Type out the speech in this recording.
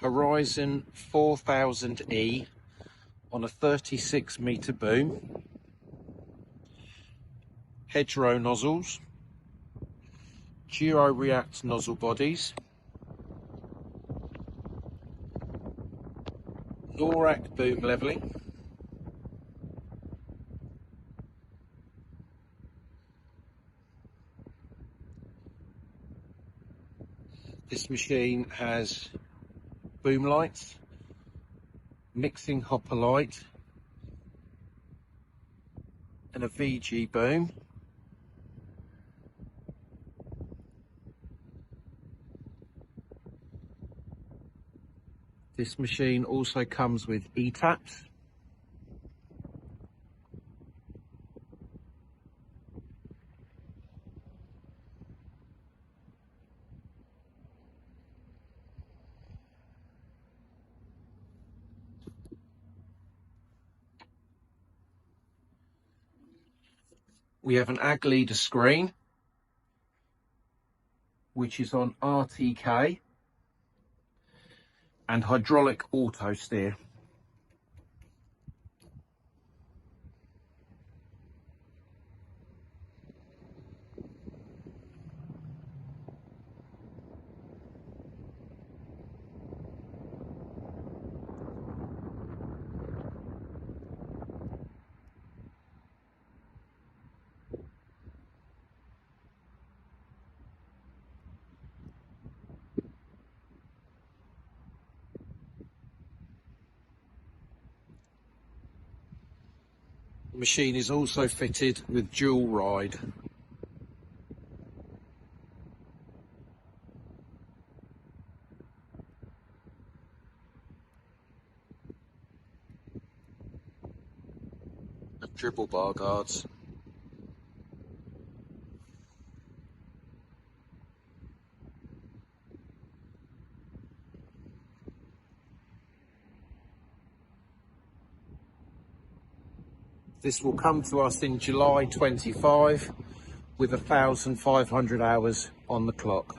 Horizon 4000E on a 36-metre boom, hedgerow nozzles, Duo React nozzle bodies, Norac boom levelling, this machine has boom lights, mixing hopper light and a VG boom. This machine also comes with E-taps. We have an ag leader screen, which is on RTK and hydraulic auto steer. The machine is also fitted with dual ride. And dribble bar guards. This will come to us in July 25 with 1,500 hours on the clock.